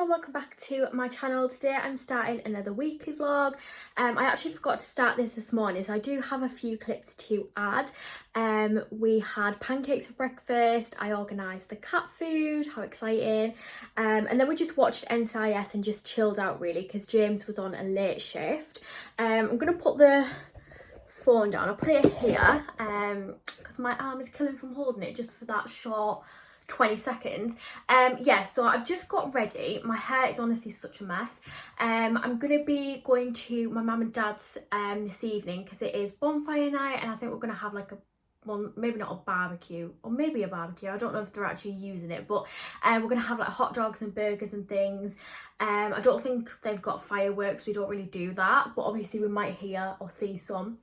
and welcome back to my channel. Today I'm starting another weekly vlog. I actually forgot to start this morning, so I do have a few clips to add. We had pancakes for breakfast, I organised the cat food, how exciting, and then we just watched NCIS and just chilled out really because James was on a late shift. I'm going to put the phone down, I'll put it here because my arm is killing from holding it just for that short 20 seconds. Yeah, so I've just got ready. My hair is honestly such a mess. I'm gonna be going to my mum and dad's this evening because it is bonfire night, and I think we're gonna have like a, well, maybe not a barbecue, or maybe a barbecue, I don't know if they're actually using it, but we're gonna have like hot dogs and burgers and things. I don't think they've got fireworks, we don't really do that, but obviously we might hear or see some.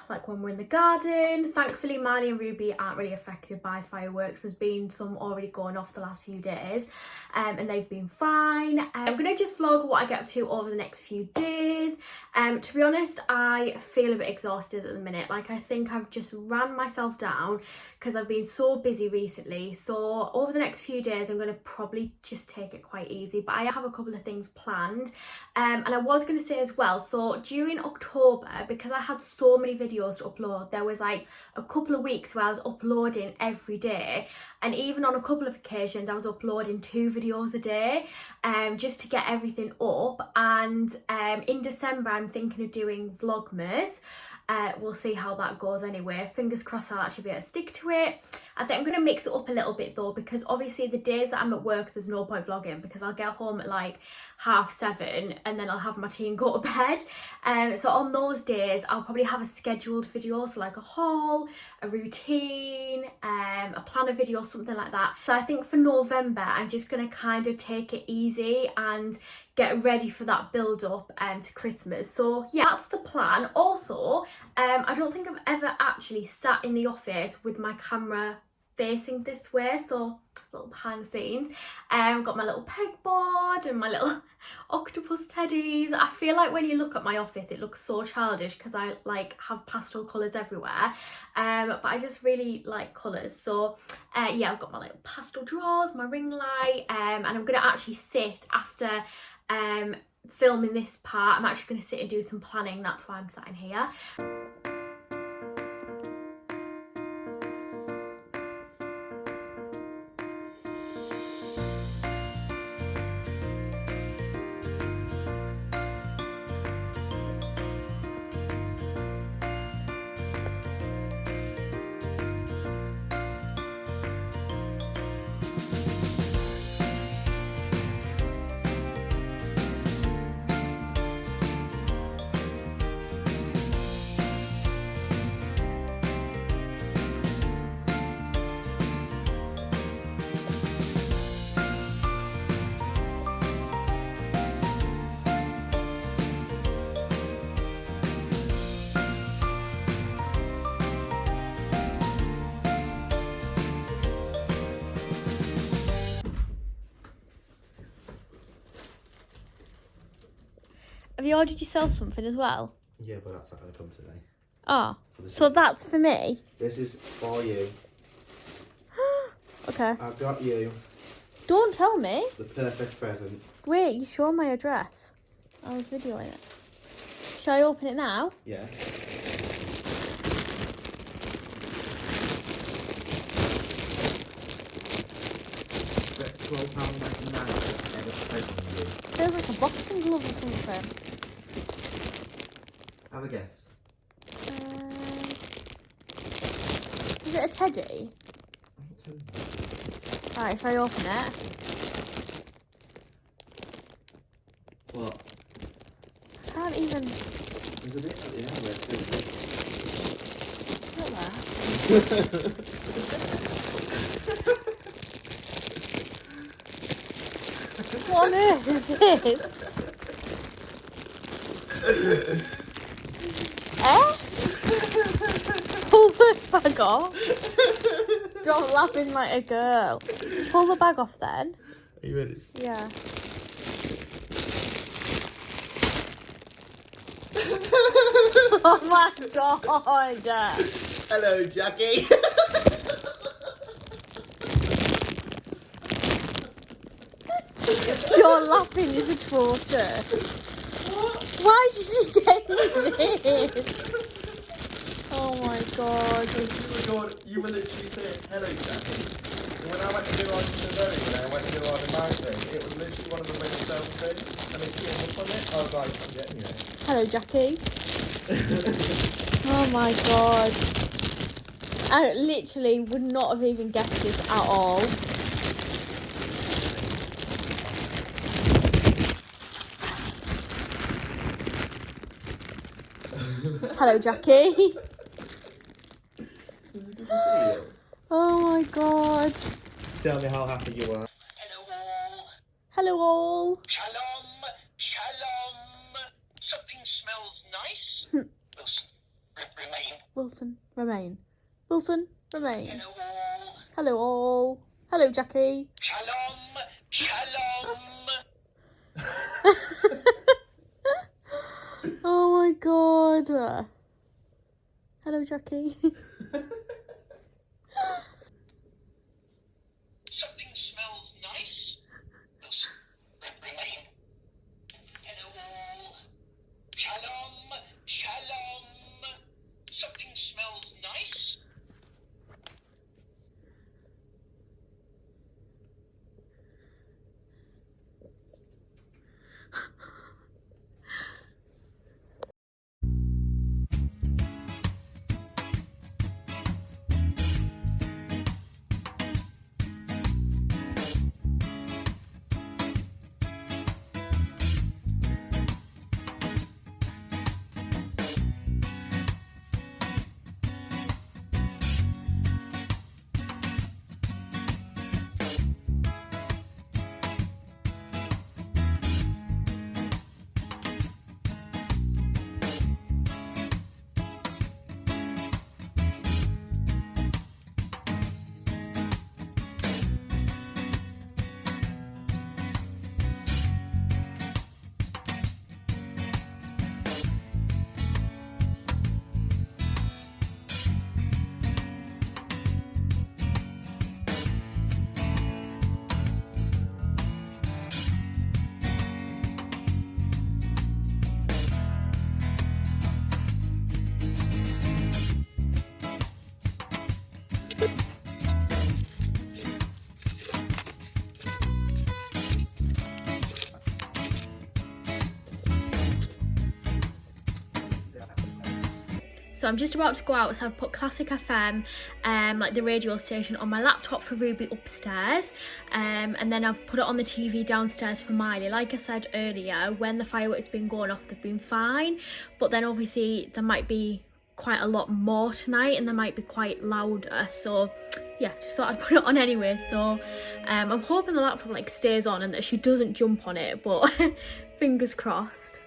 Like when we're in the garden. Thankfully Marley and Ruby aren't really affected by fireworks. There's been some already going off the last few days, and they've been fine. I'm gonna just vlog what I get up to over the next few days. To be honest, I feel a bit exhausted at the minute. Like, I think I've just ran myself down because I've been so busy recently. So over the next few days I'm gonna probably just take it quite easy, but I have a couple of things planned. And I was gonna say as well, so during October, because I had so many videos to upload, there was like a couple of weeks where I was uploading every day, and even on a couple of occasions I was uploading 2 videos a day, just to get everything up. And in December I'm thinking of doing Vlogmas. We'll see how that goes anyway. Fingers crossed I'll actually be able to stick to it. I think I'm going to mix it up a little bit though, because obviously the days that I'm at work there's no point vlogging because I'll get home at like 7:30 and then I'll have my tea and go to bed. So on those days I'll probably have a scheduled video, so like a haul, a routine, a planner video, something like that. So I think for November I'm just going to kind of take it easy and get ready for that build up to Christmas. So yeah, that's the plan. Also, I don't think I've ever actually sat in the office with my camera facing this way, so little behind the scenes. I've got my little pegboard and my little octopus teddies. I feel like when you look at my office it looks so childish because I like have pastel colours everywhere, but I just really like colours. So yeah, I've got my little pastel drawers, my ring light, and I'm going to actually sit after filming this part. I'm actually going to sit and do some planning. That's why I'm sat in here. Have you ordered yourself something as well? Yeah, but that's not going to come today. Oh, so that's for me? This is for you. Okay. I've got you Don't tell me. the perfect present. Wait, you showed my address. I was videoing it. Shall I open it now? Yeah. That's £12.99. Feels like a boxing glove or something. Have a guess. Is it a teddy? Alright, shall I open it? What? I can't even... There's a bit at the end where it says Look there. What on earth is this? Pull the bag off. Stop laughing like a girl. Pull the bag off then. Are you ready? Yeah. Oh my god. Hello, Jackie. Your laughing is atrocious. Why did you get me this? Oh my god. You were literally saying hello, Jackie. And when I went to do on the very, when I went to do on the mountain, it was literally one of the most dumb things, and it came up on it. I was like, I'm getting you. Hello, Jackie. Oh my god. I literally would not have even guessed this at all. Hello, Jackie. Oh my god. Tell me how happy you are. Hello all. Shalom, shalom. Something smells nice. Wilson, remain. Wilson, remain. Hello all. Hello all. Hello, Jackie. Shalom, shalom. Oh my god. Hello, Jackie. Something smells nice. Wilson, remain. Hello all. Shalom, shalom. Something smells nice. So I'm just about to go out, so I've put Classic FM, like the radio station, on my laptop for Ruby upstairs, and then I've put it on the TV downstairs for Miley. Like I said earlier, when the fireworks have been going off, they've been fine, but then obviously there might be quite a lot more tonight and they might be quite louder, so yeah, just thought I'd put it on anyway. So I'm hoping the laptop like stays on and that she doesn't jump on it, but fingers crossed.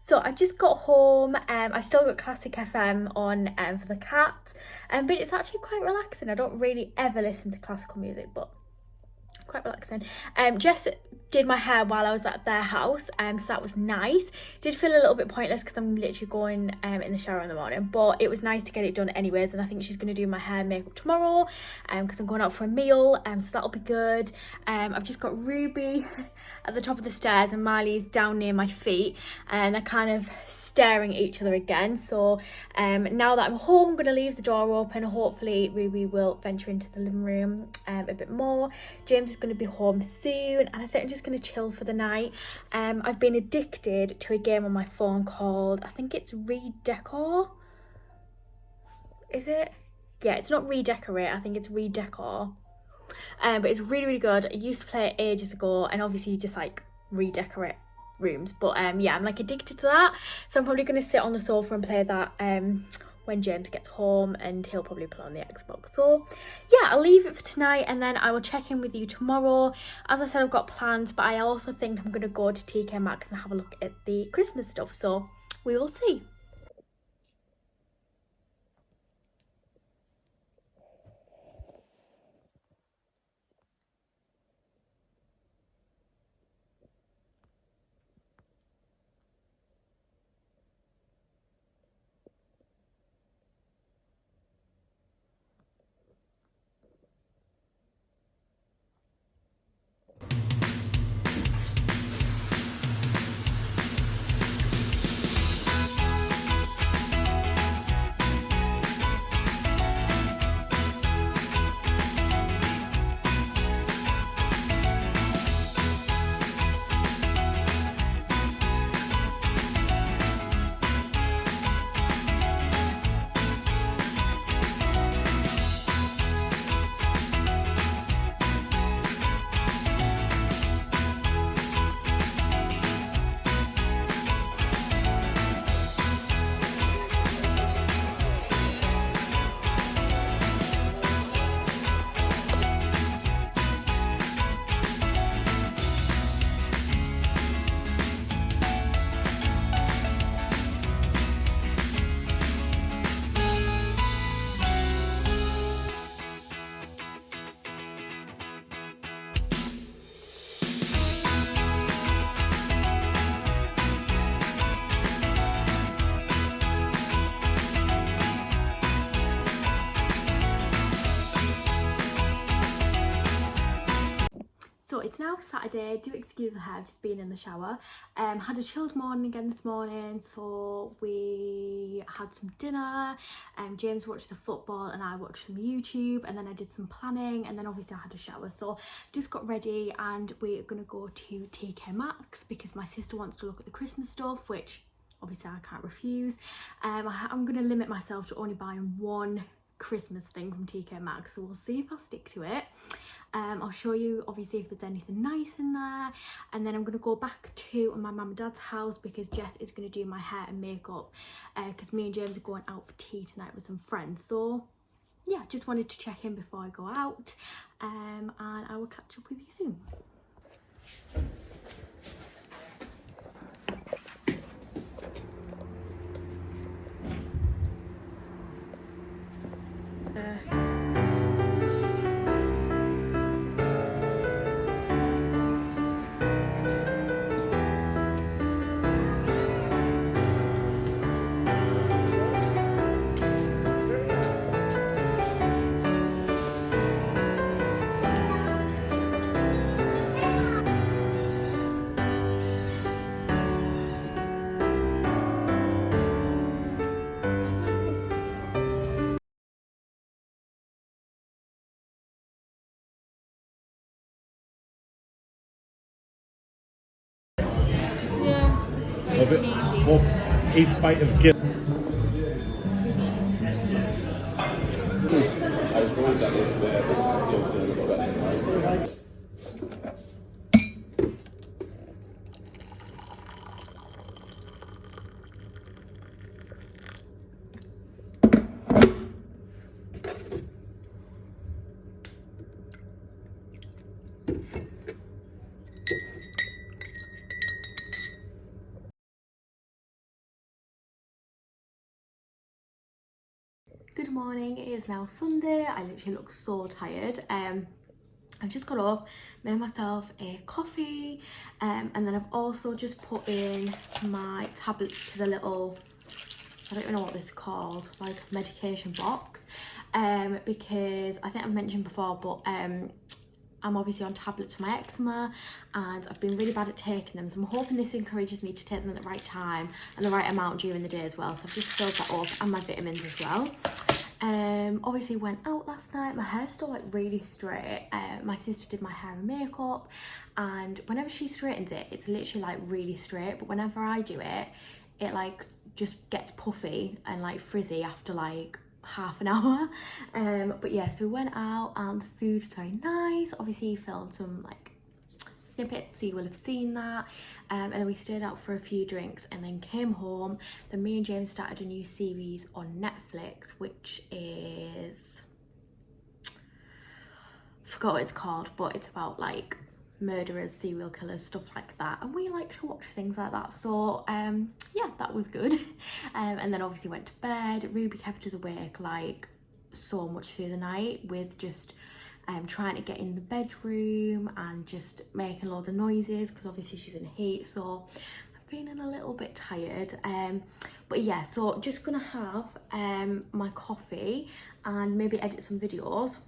So I just got home. I still got Classic FM on for the cats, but it's actually quite relaxing. I don't really ever listen to classical music, but quite relaxing. Jess did my hair while I was at their house, so that was nice. Did feel a little bit pointless because I'm literally going in the shower in the morning, but it was nice to get it done anyways. And I think she's going to do my hair and makeup tomorrow because I'm going out for a meal, so that'll be good. I've just got Ruby at the top of the stairs and Miley's down near my feet, and they're kind of staring at each other again. So now that I'm home, I'm going to leave the door open. Hopefully Ruby will venture into the living room a bit more. James is going to be home soon, and I think I'm just going to chill for the night. I've been addicted to a game on my phone called, I think it's Redecor. Is it? Yeah, it's not Redecorate, I think it's Redecor. But it's really, really good. I used to play it ages ago, and obviously you just like redecorate rooms. But yeah, I'm like addicted to that. So I'm probably going to sit on the sofa and play that when James gets home, and he'll probably play on the Xbox. So yeah, I'll leave it for tonight, and then I will check in with you tomorrow. As I said, I've got plans, but I also think I'm going to go to TK Maxx and have a look at the Christmas stuff. So we will see. So it's now Saturday. Do excuse the hair, I've just been in the shower. Had a chilled morning again this morning, so we had some dinner. James watched the football and I watched some YouTube, and then I did some planning, and then obviously I had a shower. So just got ready, and we're gonna go to TK Maxx because my sister wants to look at the Christmas stuff, which obviously I can't refuse. I'm gonna limit myself to only buying one Christmas thing from TK Maxx, so we'll see if I'll stick to it. I'll show you obviously if there's anything nice in there, and then I'm going to go back to my mum and dad's house because Jess is going to do my hair and makeup because me and James are going out for tea tonight with some friends. So yeah, just wanted to check in before I go out, and I will catch up with you soon. A bit, well, each bite of gill. I was worried that was where the was going to look better. Good morning, it is now Sunday. I literally look so tired. I've just got up, made myself a coffee, and then I've also just put in my tablets to the little, I don't even know what this is called, like medication box, because I think I've mentioned before, but I'm obviously on tablets for my eczema and I've been really bad at taking them, so I'm hoping this encourages me to take them at the right time and the right amount during the day as well. So I've just filled that up, and my vitamins as well. Obviously went out last night. My hair's still like really straight. My sister did my hair and makeup, and whenever she straightens it, it's literally like really straight, but whenever I do it, it like just gets puffy and like frizzy after like half an hour. But yeah, so we went out and the food was very nice. Obviously filmed some like snippets, so you will have seen that, and then we stayed out for a few drinks and then came home. Then me and James started a new series on Netflix, which is, I forgot what it's called, but it's about like murderers, serial killers, stuff like that, and we like to watch things like that. So yeah, that was good. And then obviously went to bed. Ruby kept us awake like so much through the night with just trying to get in the bedroom and just making loads of noises because obviously she's in heat, so I'm feeling a little bit tired. But yeah, so just gonna have my coffee and maybe edit some videos,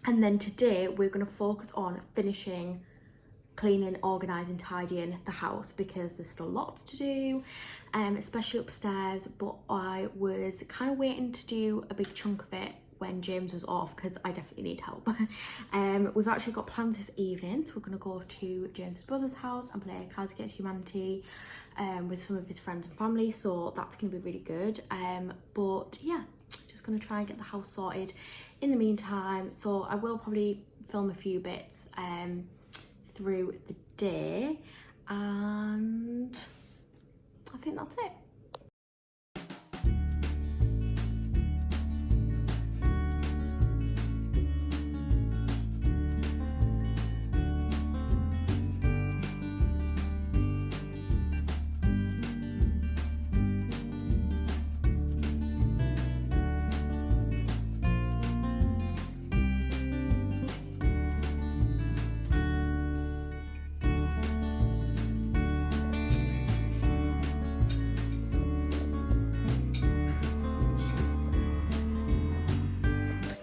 and then today we're gonna focus on finishing cleaning, organising, tidying the house because there's still lots to do, especially upstairs, but I was kind of waiting to do a big chunk of it when James was off because I definitely need help. We've actually got plans this evening, so we're going to go to James's brother's house and play Cards Against Humanity with some of his friends and family, so that's going to be really good. But yeah, just going to try and get the house sorted in the meantime, so I will probably film a few bits through the day, and I think that's it.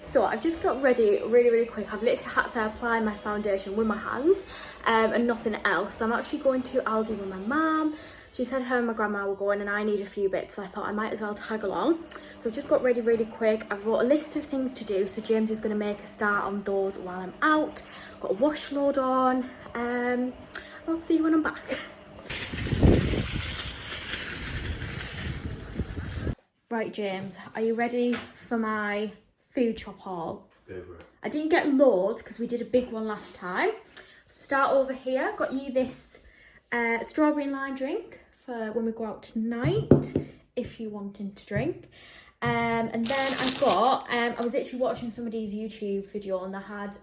So I've just got ready really quick. I've literally had to apply my foundation with my hands and nothing else. So I'm actually going to Aldi with my mum. She said her and my grandma were going and I need a few bits, so I thought I might as well tag along. So I've just got ready really quick. I've wrote a list of things to do, so James is going to make a start on those while I'm out. Got a wash load on. I'll see you when I'm back. Right, James, are you ready for my food shop haul? Go for it. I didn't get loads because we did a big one last time. Start over here. Got you this strawberry and lime drink for when we go out tonight, if you're wanting to drink. And then I've got, I was literally watching somebody's YouTube video and they had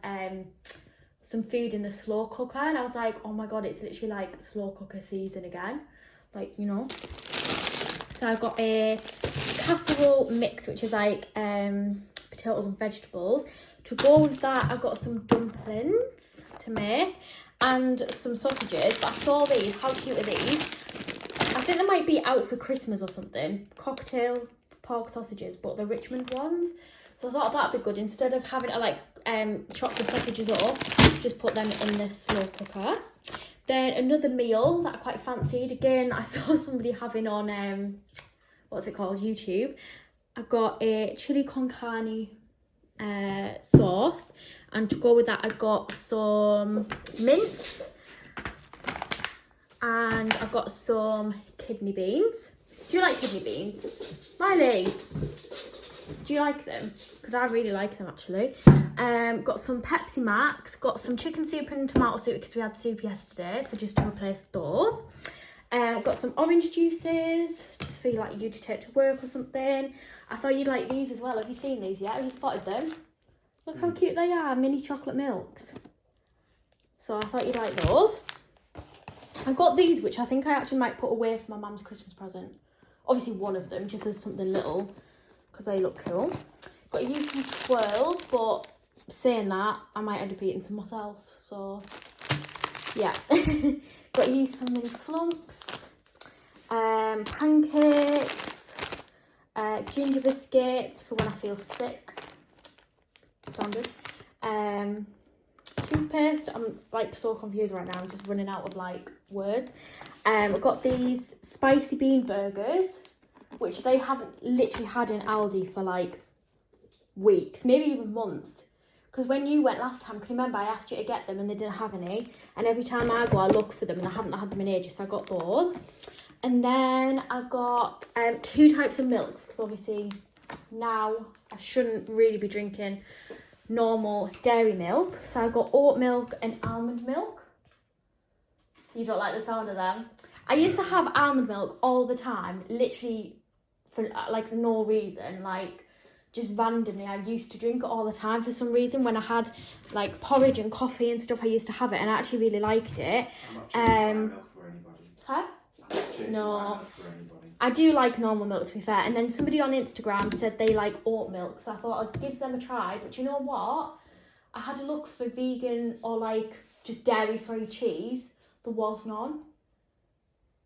some food in the slow cooker, and I was like, oh my god, it's literally like slow cooker season again, like, you know. So I've got a casserole mix, which is like potatoes and vegetables. To go with that, I've got some dumplings to make and some sausages. But I saw these. How cute are these? I think they might be out for Christmas or something. Cocktail pork sausages, but the Richmond ones. So I thought that'd be good. Instead of having to like chop the sausages up, just put them in the slow cooker. Then another meal that I quite fancied. Again, I saw somebody having on what's it called, YouTube. I've got a chili con carne sauce, and to go with that I've got some mince and I've got some kidney beans. Do you like kidney beans? Miley, do you like them? Because I really like them actually. Got some Pepsi Max, got some chicken soup and tomato soup because we had soup yesterday, so just to replace those. Got some orange juices, just for like you to take to work or something. I thought you'd like these as well. Have you seen these yet? Have you spotted them? Look how cute they are, mini chocolate milks. So I thought you'd like those. I got these, which I think I actually might put away for my mum's Christmas present. Obviously one of them, just as something little. because they look cool. Got to use some twirls, but saying that, I might end up eating some myself. So yeah, got to use some mini flumps, pancakes, ginger biscuits for when I feel sick. Standard. Toothpaste. I'm like so confused right now. I'm just running out of like words. I've got these spicy bean burgers, which they haven't literally had in Aldi for like weeks, maybe even months. Because when you went last time, can you remember I asked you to get them and they didn't have any? And every time I go, I look for them and I haven't had them in ages, so I got those. And then I got 2 types of milks, because obviously now I shouldn't really be drinking normal dairy milk. So I got oat milk and almond milk. You don't like the sound of them? I used to have almond milk all the time, literally for like no reason, like just randomly. I used to drink it all the time for some reason. When I had like porridge and coffee and stuff, I used to have it and I actually really liked it. Huh? No, I do like normal milk, to be fair. And then somebody on Instagram said they like oat milk, so I thought I'd give them a try. But you know what? I had to look for vegan or like just dairy-free cheese. There was none.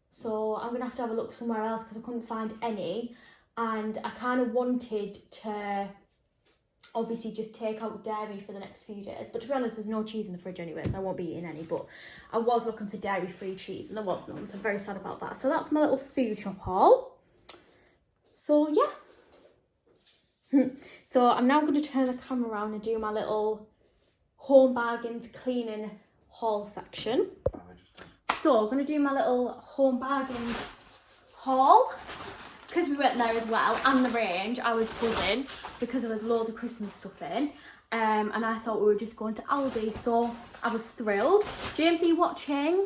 So I'm going to have a look somewhere else because I couldn't find any. And I kind of wanted to obviously just take out dairy for the next few days. But to be honest, there's no cheese in the fridge anyway, so I won't be eating any. But I was looking for dairy-free cheese and there was none, so I'm very sad about that. So that's my little food shop haul. So yeah. So I'm now going to turn the camera around and do my little home bargains cleaning haul section. So I'm going to do my little home bargains haul. Because we went there as well, and the range, I was buzzing because there was loads of Christmas stuff in. And I thought we were just going to Aldi, so I was thrilled. James, are you watching?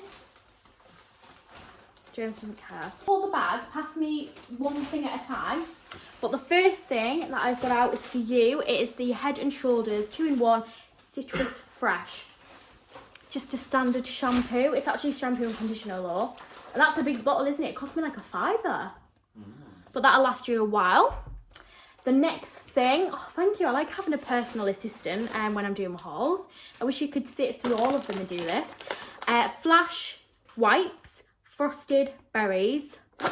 James doesn't care. Hold the bag, pass me one thing at a time. But the first thing that I've got out is for you. It is the Head and Shoulders 2-in-1 Citrus Fresh. Just a standard shampoo. It's actually shampoo and conditioner though. And that's a big bottle, isn't it? It cost me like £5. But that'll last you a while. The next thing, oh thank you, I like having a personal assistant when I'm doing my hauls. I wish you could sit through all of them and do this. Flash wipes, frosted berries. I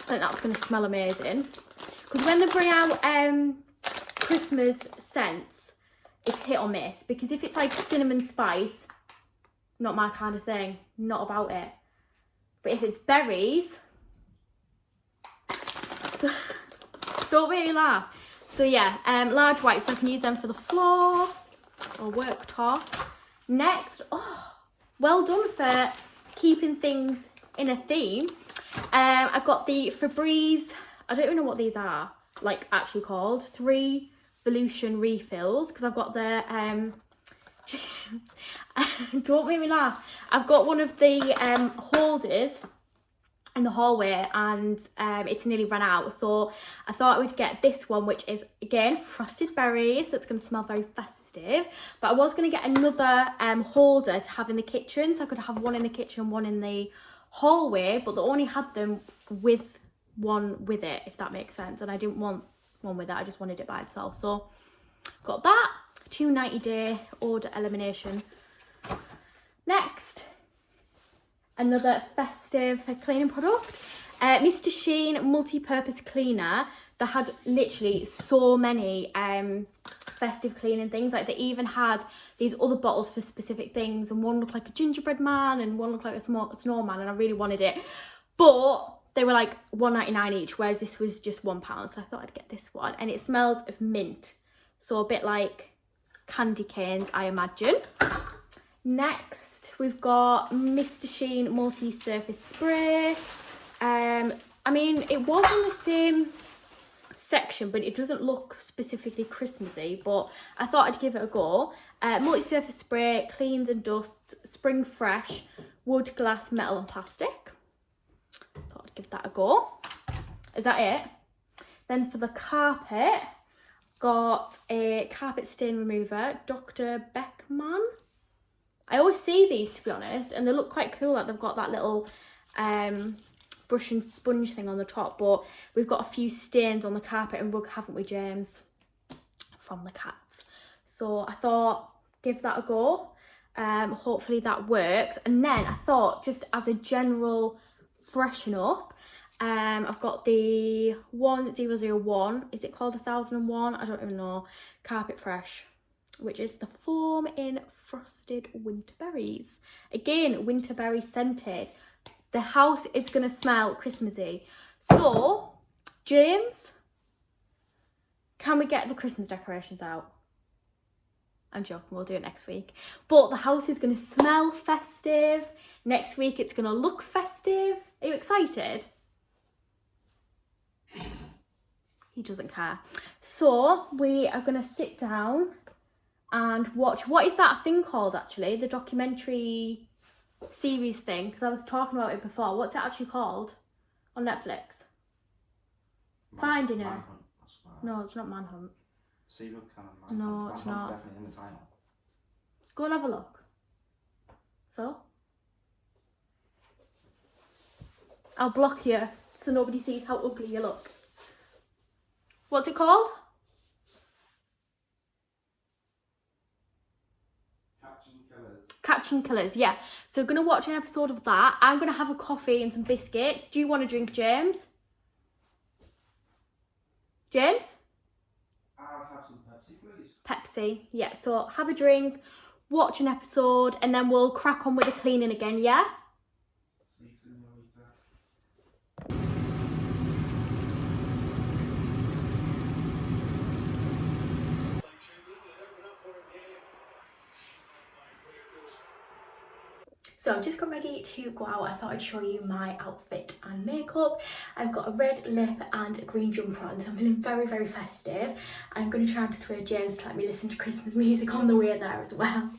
think that's going to smell amazing. Because when they bring out Christmas scents, it's hit or miss. Because if it's like cinnamon spice, not my kind of thing, not about it. But if it's berries, so, don't make me laugh. So yeah, large wipes, so I can use them for the floor or worktop. Next, oh, well done for keeping things in a theme. I got the Febreze, I don't even know what these are, like actually called, 3 Volution refills, because I've got the, don't make me laugh. I've got one of the holders in the hallway and it's nearly run out, so I thought I would get this one, which is again frosted berries, so it's going to smell very festive. But I was going to get another holder to have in the kitchen, so I could have one in the kitchen, one in the hallway, but they only had them with one with it, if that makes sense, and I didn't want one with it, I just wanted it by itself. So got that, 2 90-day order elimination. Next, another festive cleaning product, Mr. Sheen multi-purpose cleaner. They had literally so many festive cleaning things. Like they even had these other bottles for specific things, and one looked like a gingerbread man and one looked like a snowman, and I really wanted it, but they were like £1.99 each, whereas this was just £1, so I thought I'd get this one. And it smells of mint, so a bit like candy canes, I imagine. Next, we've got Mr. Sheen multi-surface spray. I mean, it was in the same section, but it doesn't look specifically Christmassy, but I thought I'd give it a go. Multi-surface spray, cleans and dusts, spring fresh, wood, glass, metal and plastic. Thought I'd give that a go. Is that it? Then for the carpet, got a carpet stain remover, Dr. Beckman. I always see these, to be honest, and they look quite cool. Like they've got that little brush and sponge thing on the top, but we've got a few stains on the carpet and rug, haven't we, James? From the cats. So I thought, give that a go. Hopefully that works. And then I thought, just as a general freshen up, I've got the 1001, is it called 1001? I don't even know. Carpet Fresh, which is the foam in frosted winter berries. Again, winter berry scented. The house is going to smell Christmassy. So, James, can we get the Christmas decorations out? I'm joking, we'll do it next week. But the house is going to smell festive. Next week it's going to look festive. Are you excited? He doesn't care. So we are going to sit down and watch. What is that thing called, actually? The documentary series thing? Because I was talking about it before. What's it actually called on Netflix? Finding Her. Manhunt. That's what No, it's not Manhunt. Serial killer Manhunt. No, it's Manhunt's not. definitely in the title. Go and have a look. So? I'll block you so nobody sees how ugly you look. What's it called? Catching Killers. Catching Killers, yeah. So we're going to watch an episode of that. I'm going to have a coffee and some biscuits. Do you want to drink, James? James? I'll have some Pepsi, please. Pepsi, yeah. So have a drink, watch an episode, and then we'll crack on with the cleaning again, yeah? Sí, señorita. So I've just got ready to go out. I thought I'd show you my outfit and makeup. I've got a red lip and a green jumper on, so I'm feeling very, very festive. I'm going to try and persuade James to let me listen to Christmas music on the way there as well.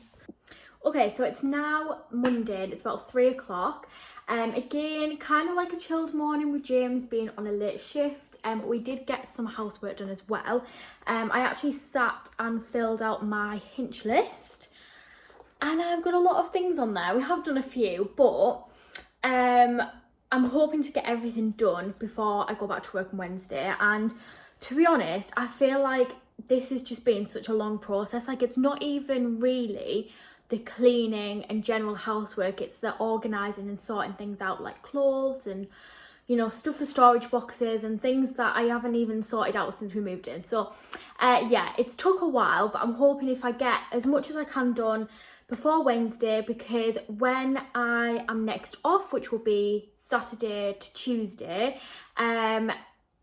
Okay, so it's now Monday and it's about 3 o'clock. Again, kind of like a chilled morning with James being on a late shift, but we did get some housework done as well. I actually sat and filled out my Hinch list. And I've got a lot of things on there. We have done a few, but I'm hoping to get everything done before I go back to work on Wednesday. And to be honest, I feel like this has just been such a long process. Like, it's not even really the cleaning and general housework. It's the organising and sorting things out, like clothes and, you know, stuff for storage boxes and things that I haven't even sorted out since we moved in. So, yeah, it's took a while, but I'm hoping if I get as much as I can done before Wednesday, because when I am next off, which will be Saturday to Tuesday, I'm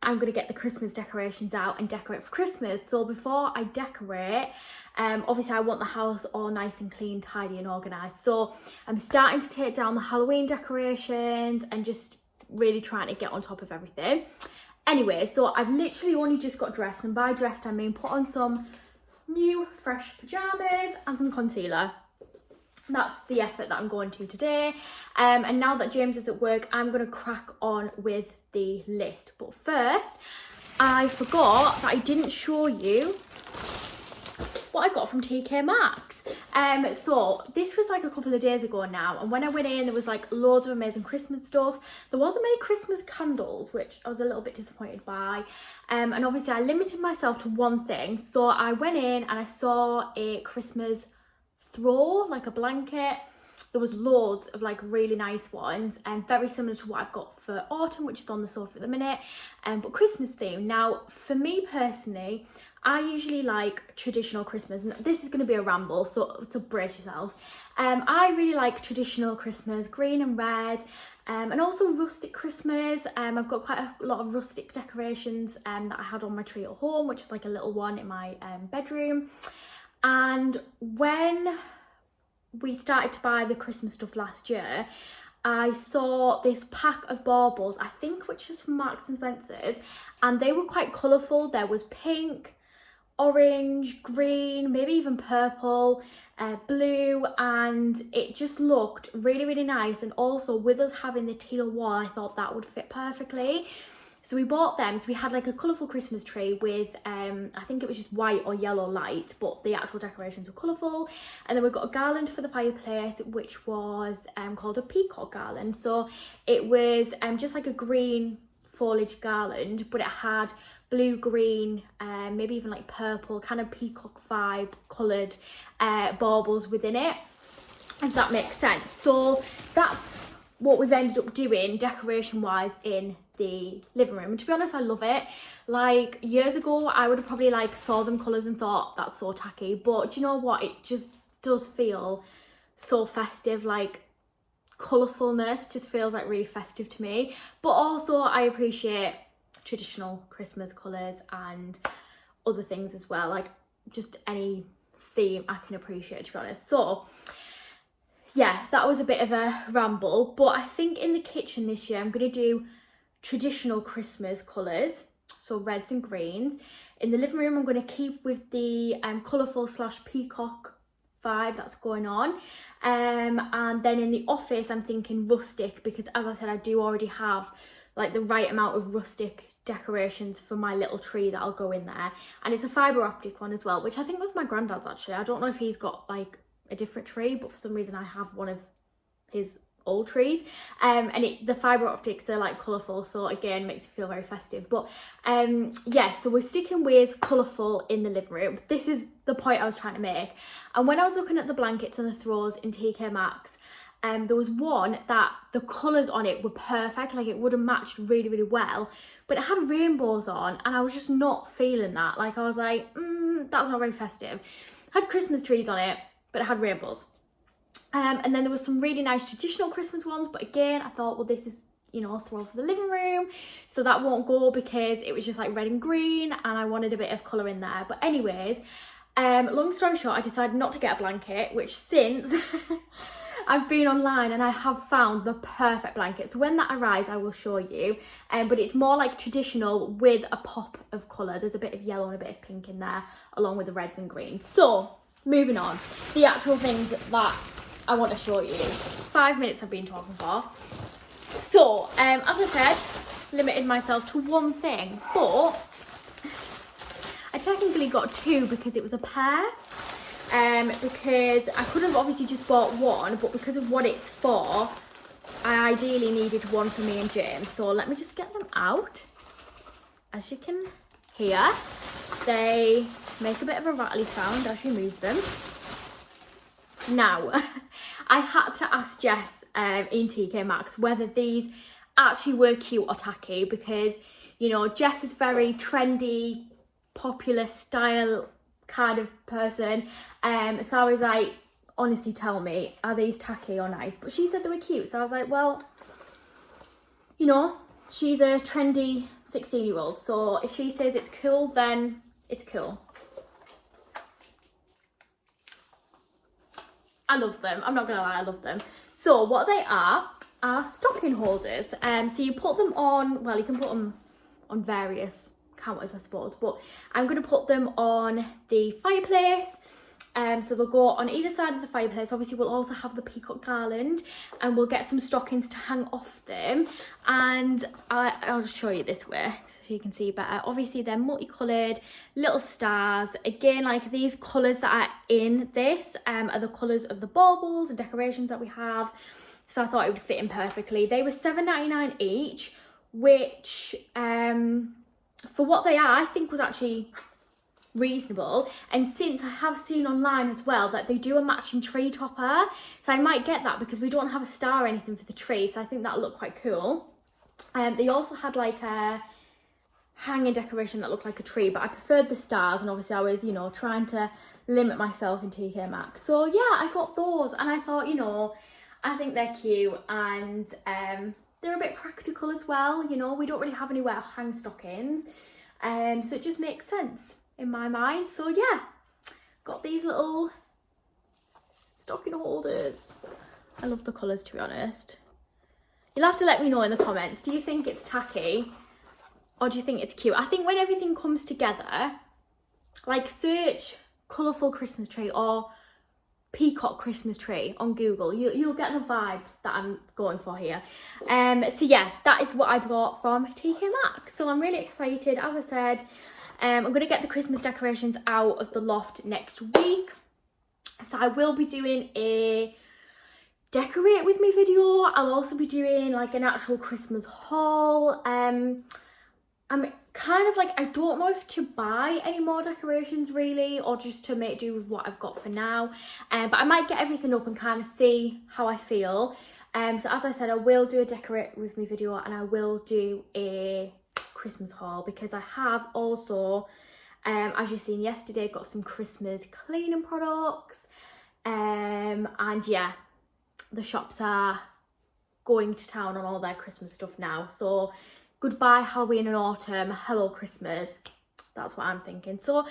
going to get the Christmas decorations out and decorate for Christmas. So before I decorate, obviously I want the house all nice and clean, tidy and organised. So I'm starting to take down the Halloween decorations and just really trying to get on top of everything. Anyway, so I've literally only just got dressed, and by dressed I mean put on some new fresh pyjamas and some concealer. That's the effort that I'm going to today. And now that James is at work, I'm going to crack on with the list. But first, I forgot that I didn't show you what I got from TK Maxx. So this was like a couple of days ago now, and when I went in, there was like loads of amazing Christmas stuff. There wasn't many Christmas candles, which I was a little bit disappointed by. And obviously I limited myself to one thing. So I went in and I saw a Christmas throw, like a blanket. There was loads of like really nice ones, and very similar to what I've got for autumn, which is on the sofa at the minute, but Christmas theme. Now for me personally, I usually like traditional Christmas, and this is going to be a ramble, so brace yourself. I really like traditional Christmas, green and red, and also rustic Christmas. I've got quite a lot of rustic decorations that I had on my tree at home, which is like a little one in my bedroom. And when we started to buy the Christmas stuff last year, I saw this pack of baubles, I think which was from Marks and Spencer's, and they were quite colourful. There was pink, orange, green, maybe even purple, blue, and it just looked really, really nice. And also with us having the teal wall, I thought that would fit perfectly. So we bought them. So we had like a colourful Christmas tree with, I think it was just white or yellow lights, but the actual decorations were colourful. And then we got a garland for the fireplace, which was called a peacock garland. So it was just like a green foliage garland, but it had blue, green, maybe even like purple, kind of peacock vibe coloured baubles within it, if that makes sense. So that's what we've ended up doing decoration wise in the living room, and to be honest, I love it. Like years ago I would have probably like saw them colours and thought that's so tacky, but do you know what, it just does feel so festive. Like colourfulness just feels like really festive to me, but also I appreciate traditional Christmas colours and other things as well, like just any theme I can appreciate, to be honest. So yeah, that was a bit of a ramble, but I think in the kitchen this year I'm going to do traditional Christmas colours, so reds and greens. In the living room I'm going to keep with the colourful / peacock vibe that's going on, and then in the office I'm thinking rustic, because as I said, I do already have like the right amount of rustic decorations for my little tree that'll go in there, and it's a fibre optic one as well, which I think was my granddad's actually. I don't know if he's got like a different tree, but for some reason I have one of his old trees, and the fibre optics are like colourful, so again makes me feel very festive. But yeah, so we're sticking with colourful in the living room. This is the point I was trying to make. And when I was looking at the blankets and the throws in TK Maxx, there was one that the colours on it were perfect, like it would have matched really, really well, but it had rainbows on and I was just not feeling that. Like I was like, that's not very festive. Had Christmas trees on it, but it had rainbows. And then there was some really nice traditional Christmas ones, but again I thought, well, this is, you know, a throw for the living room, so that won't go because it was just like red and green and I wanted a bit of colour in there. But anyways, long story short, I decided not to get a blanket, which since I've been online and I have found the perfect blanket. So when that arrives I will show you, but it's more like traditional with a pop of colour. There's a bit of yellow and a bit of pink in there along with the reds and greens. So moving on, the actual things that I want to show you. 5 minutes I've been talking for. So, as I said, limited myself to one thing, but I technically got two because it was a pair. Because I could have obviously just bought one, but because of what it's for, I ideally needed one for me and James. So let me just get them out. As you can hear, they make a bit of a rattly sound as you move them. Now, I had to ask Jess in TK Maxx whether these actually were cute or tacky, because, you know, Jess is very trendy, popular style kind of person. So I was like, honestly, tell me, are these tacky or nice? But she said they were cute. So I was like, well, you know, she's a trendy 16-year-old. So if she says it's cool, then it's cool. I love them. I'm not gonna lie, I love them. So what they are stocking holders. So you put them on, well, you can put them on various counters, I suppose, but I'm gonna put them on the fireplace. So they'll go on either side of the fireplace. Obviously we'll also have the peacock garland and we'll get some stockings to hang off them. And I'll just show you this way so you can see better. Obviously they're multicoloured, little stars. Again, like these colours that are in this are the colours of the baubles and decorations that we have. So I thought it would fit in perfectly. They were $7.99 each, which for what they are, I think was actually reasonable. And since I have seen online as well that they do a matching tree topper, so I might get that because we don't have a star or anything for the tree, so I think that'll look quite cool. They also had like a hanging decoration that looked like a tree, but I preferred the stars, and obviously I was, you know, trying to limit myself in TK Maxx. So yeah, I got those and I thought, you know, I think they're cute, and they're a bit practical as well. You know, we don't really have anywhere to hang stockings, so it just makes sense in my mind. So yeah, got these little stocking holders. I love the colours, to be honest. You'll have to let me know in the comments, do you think it's tacky or do you think it's cute? I think when everything comes together, like search colourful Christmas tree or peacock Christmas tree on Google. You'll get the vibe that I'm going for here. So yeah, that is what I got from TK Maxx. So I'm really excited. As I said, I'm going to get the Christmas decorations out of the loft next week. So I will be doing a decorate with me video. I'll also be doing like an actual Christmas haul. I'm kind of like, I don't know if to buy any more decorations really, or just to make do with what I've got for now. But I might get everything up and kind of see how I feel. So as I said, I will do a decorate with me video, and I will do a Christmas haul, because I have also, as you've seen yesterday, got some Christmas cleaning products. And yeah, the shops are going to town on all their Christmas stuff now. So goodbye Halloween and autumn, hello Christmas. That's what I'm thinking. So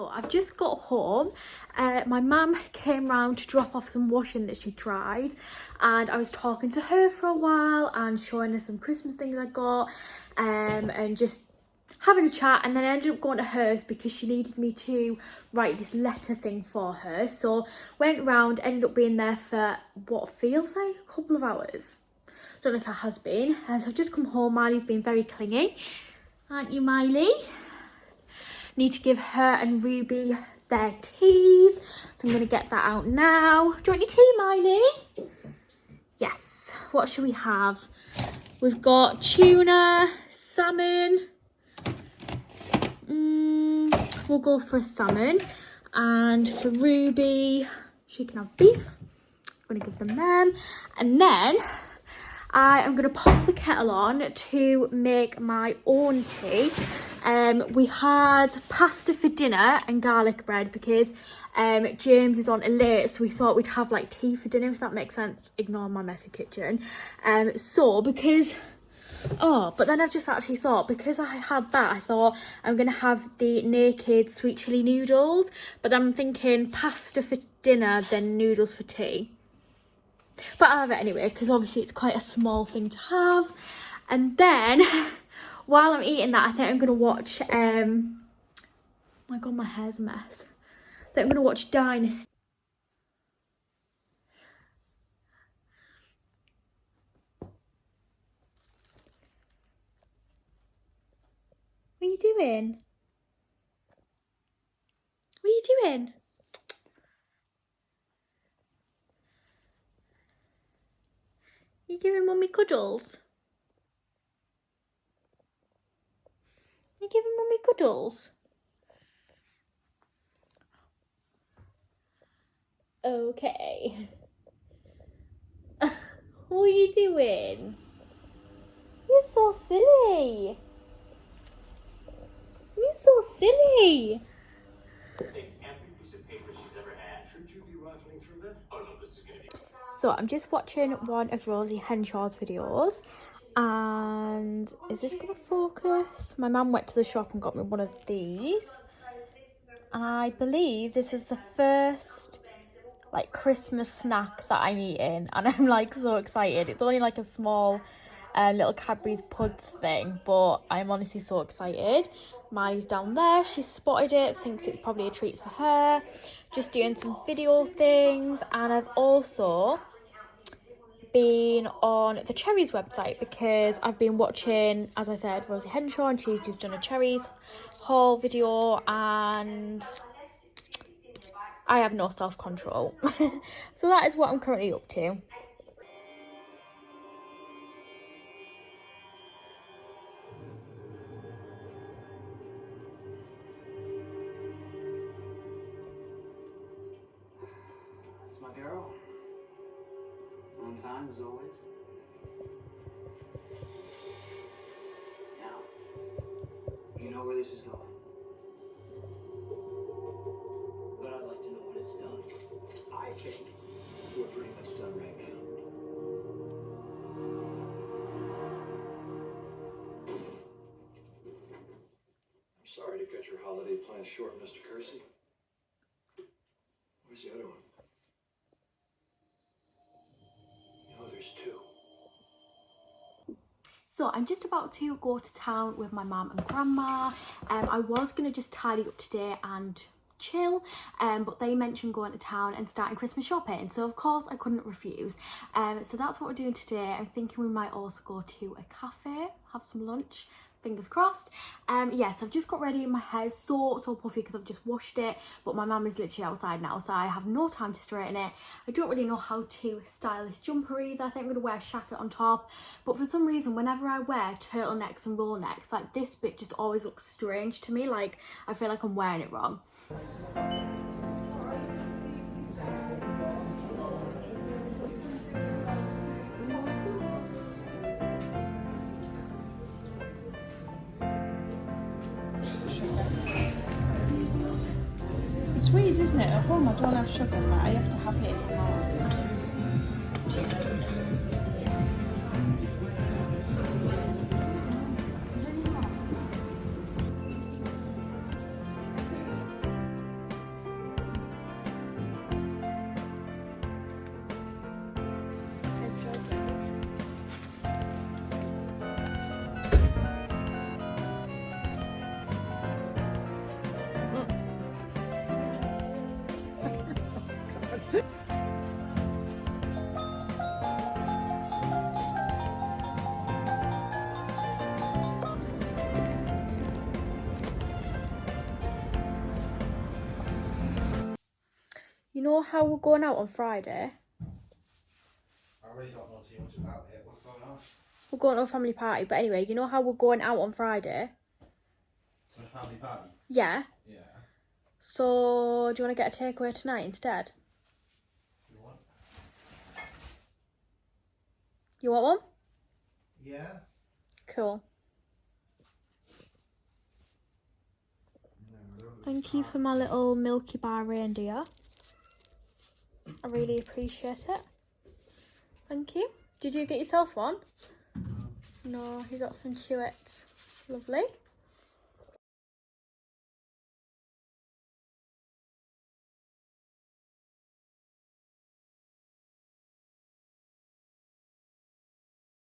I've just got home. My mum came round to drop off some washing that she tried, and I was talking to her for a while and showing her some Christmas things I got, and just having a chat. And then I ended up going to hers because she needed me to write this letter thing for her. So went round, ended up being there for what feels like a couple of hours. Don't know if it has been. So I've just come home. Miley's been very clingy, aren't you, Miley? Need to give her and Ruby their teas, so I'm going to get that out now. Do you want your tea, Miley? Yes. What should we have? We've got tuna, salmon. We'll go for a salmon. And for Ruby, she can have beef. I'm going to give them them. And then I am going to pop the kettle on to make my own tea. We had pasta for dinner and garlic bread because James is on a late, so we thought we'd have like tea for dinner, if that makes sense. Ignore my messy kitchen. But then I've just actually thought, because I had that, I thought I'm going to have the Naked sweet chilli noodles. But then I'm thinking pasta for dinner, then noodles for tea. But I'll have it anyway, because obviously it's quite a small thing to have. And then, while I'm eating that, I think I'm going to watch, oh my god, my hair's a mess. I think I'm going to watch Dynasty. What are you doing? What are you doing? You giving mummy cuddles? You giving mummy cuddles? Okay. What are you doing? You're so silly. You're so silly. So I'm just watching one of Rosie Henshaw's videos, and is this gonna focus? My mum went to the shop and got me one of these, and I believe this is the first like Christmas snack that I'm eating, and I'm like so excited. It's only like a small little Cadbury's Puds thing, but I'm honestly so excited. Miley's down there, she's spotted it, thinks it's probably a treat for her. Just doing some video things, and I've also been on the Cherries website because I've been watching, as I said, Rosie Henshaw, and she's just done a Cherries haul video, and I have no self-control. So that is what I'm currently up to. That's my girl. On time as always. Now, you know where this is going. But I'd like to know when it's done. I think we're pretty much done right now. holiday plans short, Mr. Kersey. Where's the other one? No, there's two. So I'm just about to go to town with my mum and grandma. I was going to just tidy up today and chill, but they mentioned going to town and starting Christmas shopping, so of course I couldn't refuse. So that's what we're doing today. I'm thinking we might also go to a cafe, have some lunch, fingers crossed. Yes, I've just got ready. My hair's so puffy because I've just washed it, but my mum is literally outside now, so I have no time to straighten it. I don't really know how to style this jumper either. I think I'm going to wear a jacket on top, but for some reason whenever I wear turtlenecks and roll necks, like this bit just always looks strange to me, like I feel like I'm wearing it wrong. It's weird, isn't it? At home I don't have sugar, but I have to have it from home. You know how we're going out on Friday? I really don't know too much about it. What's going on? We're going to a family party, but anyway, you know how we're going out on Friday? It's a family party. Yeah. Yeah. So, do you want to get a takeaway tonight instead? You want? You want one? Yeah. Cool. Thank you for my little Milky Bar reindeer. I really appreciate it. Thank you. Did you get yourself one? No, you got some Chewits. Lovely.